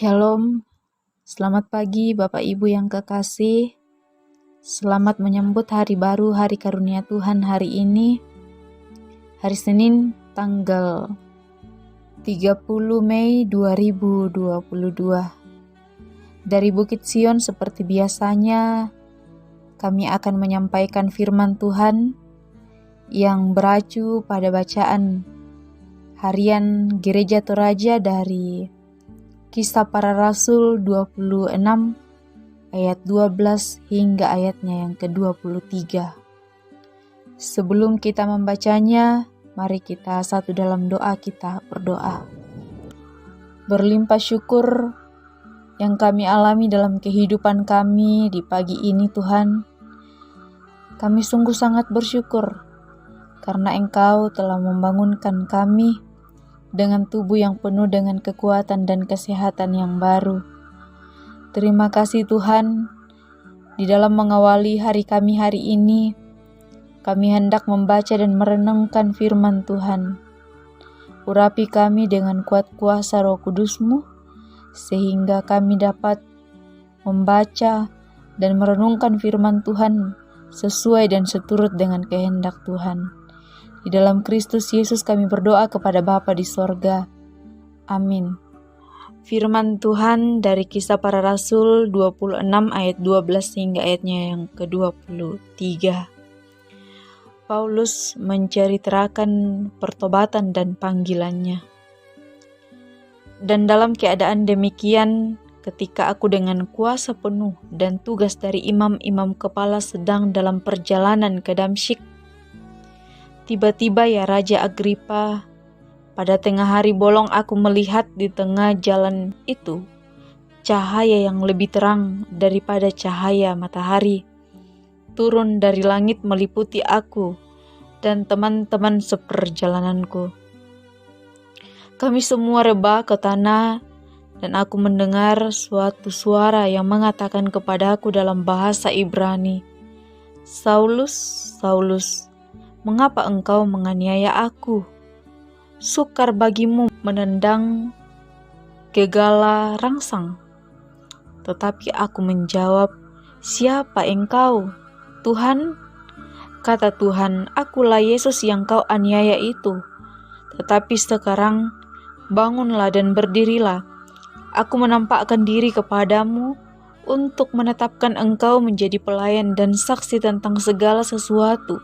Shalom, selamat pagi Bapak Ibu yang kekasih. Selamat menyambut hari baru, hari karunia Tuhan hari ini. Hari Senin tanggal 30 Mei 2022. Dari Bukit Sion seperti biasanya, kami akan menyampaikan firman Tuhan yang beracu pada bacaan harian Gereja Toraja dari Kisah Para Rasul 26 ayat 12 hingga ayatnya yang ke-23. Sebelum kita membacanya, mari kita satu dalam doa kita berdoa. Berlimpah syukur yang kami alami dalam kehidupan kami di pagi ini Tuhan. Kami sungguh sangat bersyukur karena Engkau telah membangunkan kami dengan tubuh yang penuh dengan kekuatan dan kesehatan yang baru. Terima kasih Tuhan, di dalam mengawali hari kami hari ini, kami hendak membaca dan merenungkan firman Tuhan. Urapi kami dengan kuat kuasa Roh Kudus-Mu, sehingga kami dapat membaca dan merenungkan firman Tuhan sesuai dan seturut dengan kehendak Tuhan. Di dalam Kristus Yesus kami berdoa kepada Bapa di sorga. Amin. Firman Tuhan dari Kisah Para Rasul 26 ayat 12 hingga ayatnya yang ke-23. Paulus menceritakan pertobatan dan panggilannya. Dan dalam keadaan demikian, ketika aku dengan kuasa penuh dan tugas dari imam-imam kepala sedang dalam perjalanan ke Damsyik, tiba-tiba ya Raja Agripa, pada tengah hari bolong aku melihat di tengah jalan itu cahaya yang lebih terang daripada cahaya matahari turun dari langit meliputi aku dan teman-teman seperjalananku. Kami semua rebah ke tanah dan aku mendengar suatu suara yang mengatakan kepadaku dalam bahasa Ibrani, "Saulus, Saulus, mengapa engkau menganiaya aku? Sukar bagimu menendang gegala rangsang." Tetapi aku menjawab, "Siapa engkau, Tuhan?" Kata Tuhan, "Akulah Yesus yang kau aniaya itu. Tetapi sekarang bangunlah dan berdirilah. Aku menampakkan diri kepadamu untuk menetapkan engkau menjadi pelayan dan saksi tentang segala sesuatu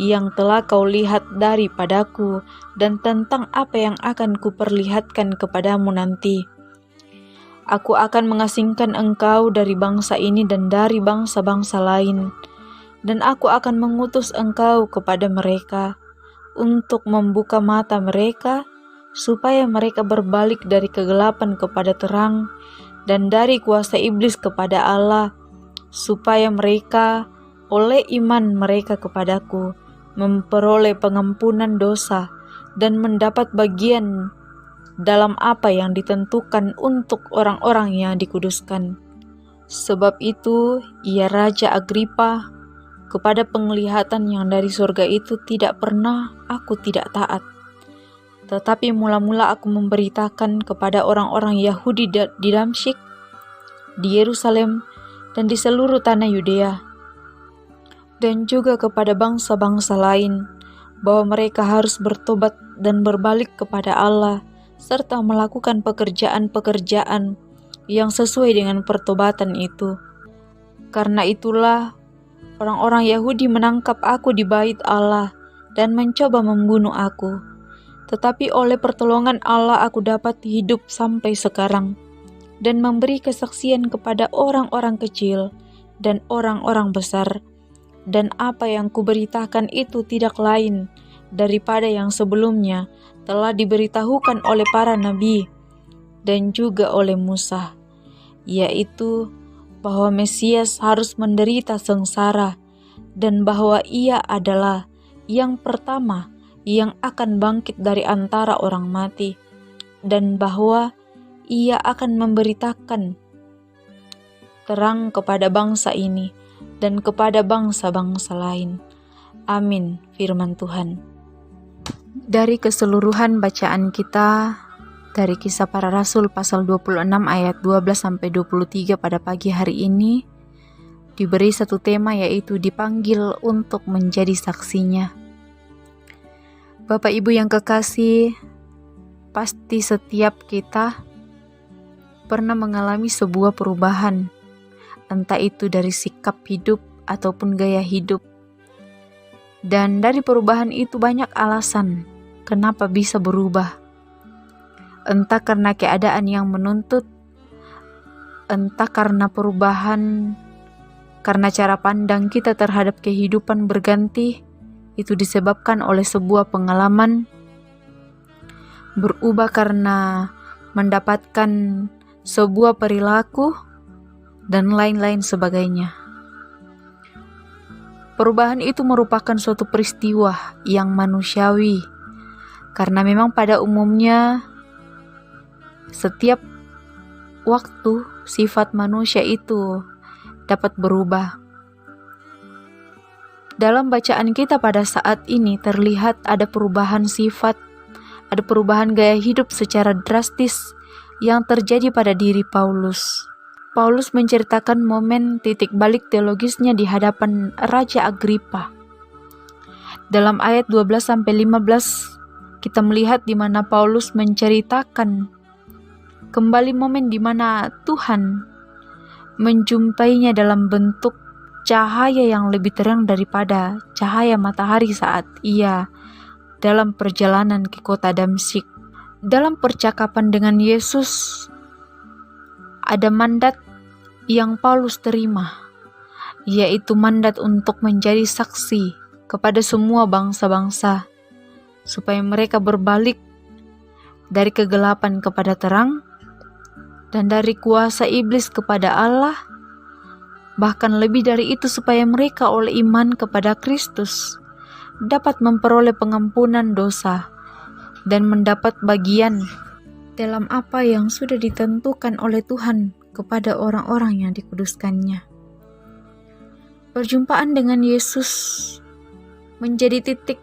yang telah kau lihat daripadaku dan tentang apa yang akan kuperlihatkan kepadamu nanti. Aku akan mengasingkan engkau dari bangsa ini dan dari bangsa-bangsa lain, dan aku akan mengutus engkau kepada mereka untuk membuka mata mereka, supaya mereka berbalik dari kegelapan kepada terang dan dari kuasa iblis kepada Allah, supaya mereka oleh iman mereka kepadaku memperoleh pengampunan dosa dan mendapat bagian dalam apa yang ditentukan untuk orang-orang yang dikuduskan. Sebab itu, ya Raja Agripa, kepada penglihatan yang dari surga itu tidak pernah aku tidak taat. Tetapi mula-mula aku memberitakan kepada orang-orang Yahudi di Damsyik, di Yerusalem, dan di seluruh tanah Yudea, dan juga kepada bangsa-bangsa lain, bahwa mereka harus bertobat dan berbalik kepada Allah, serta melakukan pekerjaan-pekerjaan yang sesuai dengan pertobatan itu. Karena itulah, orang-orang Yahudi menangkap aku di bait Allah dan mencoba membunuh aku. Tetapi oleh pertolongan Allah aku dapat hidup sampai sekarang, dan memberi kesaksian kepada orang-orang kecil dan orang-orang besar. Dan apa yang kuberitakan itu tidak lain daripada yang sebelumnya telah diberitahukan oleh para nabi dan juga oleh Musa, yaitu bahwa Mesias harus menderita sengsara dan bahwa ia adalah yang pertama yang akan bangkit dari antara orang mati, dan bahwa ia akan memberitakan terang kepada bangsa ini dan kepada bangsa-bangsa lain. Amin. Firman Tuhan. Dari keseluruhan bacaan kita, Dari Kisah Para Rasul pasal 26 ayat 12-23 pada pagi hari ini diberi satu tema, yaitu dipanggil untuk menjadi saksinya. Bapak Ibu yang kekasih, pasti setiap kita pernah mengalami sebuah perubahan, entah itu dari sikap hidup ataupun gaya hidup. Dan dari perubahan itu banyak alasan kenapa bisa berubah. Entah karena keadaan yang menuntut, entah karena perubahan, karena cara pandang kita terhadap kehidupan berganti, itu disebabkan oleh sebuah pengalaman, berubah karena mendapatkan sebuah perilaku, dan lain-lain sebagainya. Perubahan itu merupakan suatu peristiwa yang manusiawi, karena memang pada umumnya setiap waktu sifat manusia itu dapat berubah. Dalam bacaan kita pada saat ini terlihat ada perubahan sifat, ada perubahan gaya hidup secara drastis yang terjadi pada diri Paulus. Paulus menceritakan momen titik balik teologisnya di hadapan Raja Agripa. Dalam ayat 12-15 kita melihat di mana Paulus menceritakan kembali momen di mana Tuhan menjumpainya dalam bentuk cahaya yang lebih terang daripada cahaya matahari saat ia dalam perjalanan ke kota Damsyik. Dalam percakapan dengan Yesus, ada mandat yang Paulus terima, yaitu mandat untuk menjadi saksi kepada semua bangsa-bangsa, supaya mereka berbalik dari kegelapan kepada terang, dan dari kuasa iblis kepada Allah, bahkan lebih dari itu supaya mereka oleh iman kepada Kristus dapat memperoleh pengampunan dosa dan mendapat bagian dalam apa yang sudah ditentukan oleh Tuhan kepada orang-orang yang dikuduskannya. Perjumpaan dengan Yesus menjadi titik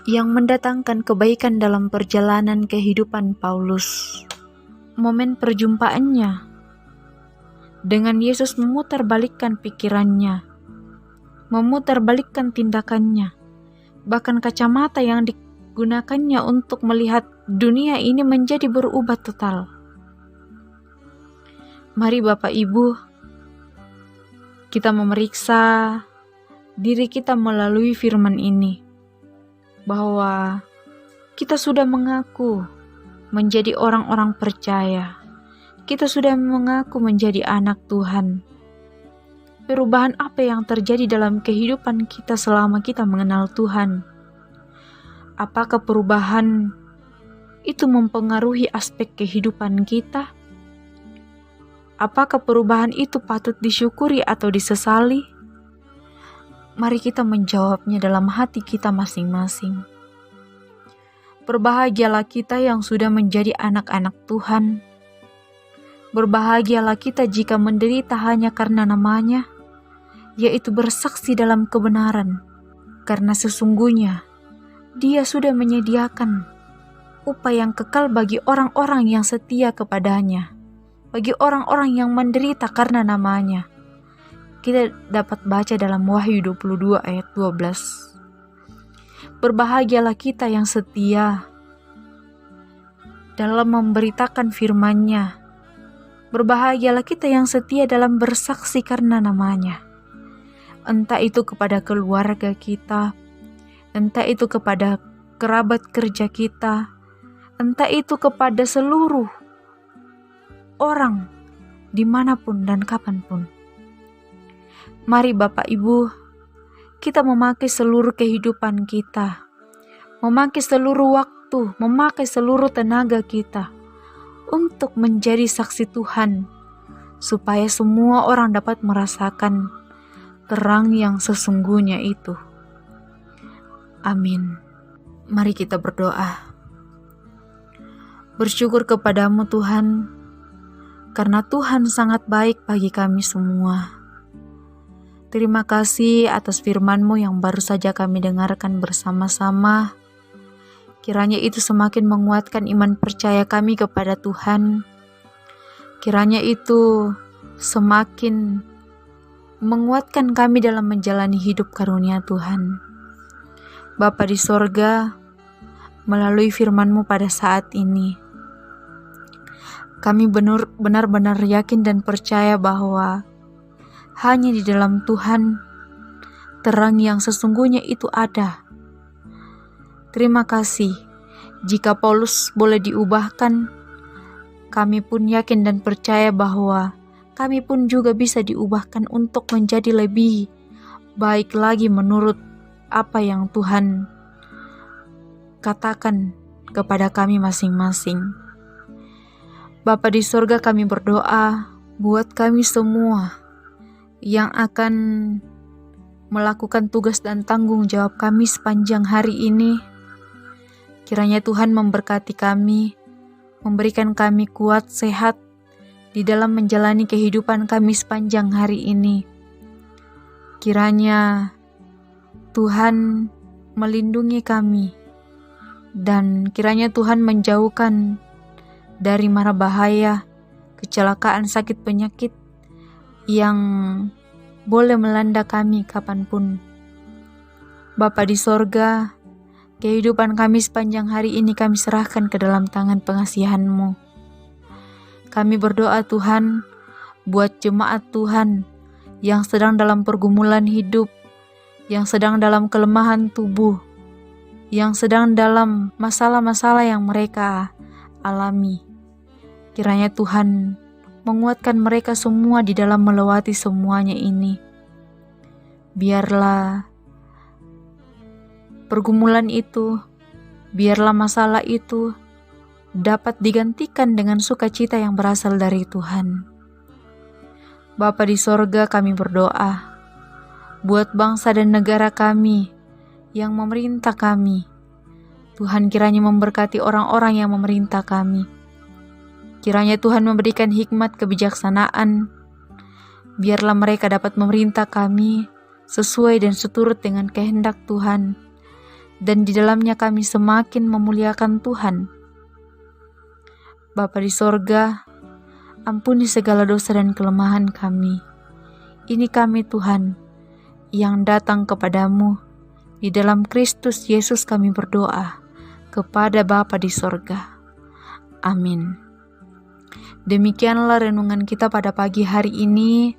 yang mendatangkan kebaikan dalam perjalanan kehidupan Paulus. Momen perjumpaannya dengan Yesus memutarbalikkan pikirannya, memutarbalikkan tindakannya, bahkan kacamata yang digunakannya untuk melihat dunia ini menjadi berubah total. Mari Bapak Ibu, kita memeriksa diri kita melalui firman ini, bahwa kita sudah mengaku menjadi orang-orang percaya. Kita sudah mengaku menjadi anak Tuhan. Perubahan apa yang terjadi dalam kehidupan kita selama kita mengenal Tuhan? Apakah perubahan itu mempengaruhi aspek kehidupan kita? Apakah perubahan itu patut disyukuri atau disesali? Mari kita menjawabnya dalam hati kita masing-masing. Berbahagialah kita yang sudah menjadi anak-anak Tuhan. Berbahagialah kita jika menderita hanya karena namanya, yaitu bersaksi dalam kebenaran, karena sesungguhnya Dia sudah menyediakan upah yang kekal bagi orang-orang yang setia kepadanya, bagi orang-orang yang menderita karena namanya. Kita dapat baca dalam Wahyu 22 ayat 12. Berbahagialah kita yang setia dalam memberitakan firman-Nya. Berbahagialah kita yang setia dalam bersaksi karena namanya. Entah itu kepada keluarga kita, entah itu kepada kerabat kerja kita, entah itu kepada seluruh orang dimanapun dan kapanpun. Mari Bapak Ibu, kita memakai seluruh kehidupan kita, memakai seluruh waktu, memakai seluruh tenaga kita untuk menjadi saksi Tuhan, supaya semua orang dapat merasakan terang yang sesungguhnya itu. Amin. Mari kita berdoa. Bersyukur kepadamu Tuhan, karena Tuhan sangat baik bagi kami semua. Terima kasih atas firman-Mu yang baru saja kami dengarkan bersama-sama. Kiranya itu semakin menguatkan iman percaya kami kepada Tuhan. Kiranya itu semakin menguatkan kami dalam menjalani hidup karunia Tuhan. Bapa di sorga, melalui firman-Mu pada saat ini, kami benar-benar yakin dan percaya bahwa hanya di dalam Tuhan terang yang sesungguhnya itu ada. Terima kasih. Jika Paulus boleh diubahkan, kami pun yakin dan percaya bahwa kami pun juga bisa diubahkan untuk menjadi lebih baik lagi menurut apa yang Tuhan katakan kepada kami masing-masing. Bapa di surga, kami berdoa buat kami semua yang akan melakukan tugas dan tanggung jawab kami sepanjang hari ini. Kiranya Tuhan memberkati kami, memberikan kami kuat, sehat di dalam menjalani kehidupan kami sepanjang hari ini. Kiranya Tuhan melindungi kami, dan kiranya Tuhan menjauhkan dari mara bahaya, kecelakaan, sakit, penyakit yang boleh melanda kami kapanpun. Bapa di sorga, kehidupan kami sepanjang hari ini kami serahkan ke dalam tangan pengasihan-Mu. Kami berdoa Tuhan, buat jemaat Tuhan yang sedang dalam pergumulan hidup, yang sedang dalam kelemahan tubuh, yang sedang dalam masalah-masalah yang mereka alami. Kiranya Tuhan menguatkan mereka semua di dalam melewati semuanya ini. Biarlah pergumulan itu, biarlah masalah itu dapat digantikan dengan sukacita yang berasal dari Tuhan. Bapa di sorga, kami berdoa buat bangsa dan negara kami yang memerintah kami. Tuhan kiranya memberkati orang-orang yang memerintah kami. Kiranya Tuhan memberikan hikmat kebijaksanaan. Biarlah mereka dapat memerintah kami sesuai dan seturut dengan kehendak Tuhan. Dan di dalamnya kami semakin memuliakan Tuhan. Bapa di sorga, ampuni segala dosa dan kelemahan kami. Ini kami Tuhan, yang datang kepadamu. Di dalam Kristus Yesus kami berdoa kepada Bapa di sorga. Amin. Demikianlah renungan kita pada pagi hari ini.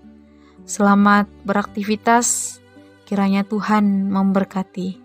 Selamat beraktivitas, kiranya Tuhan memberkati.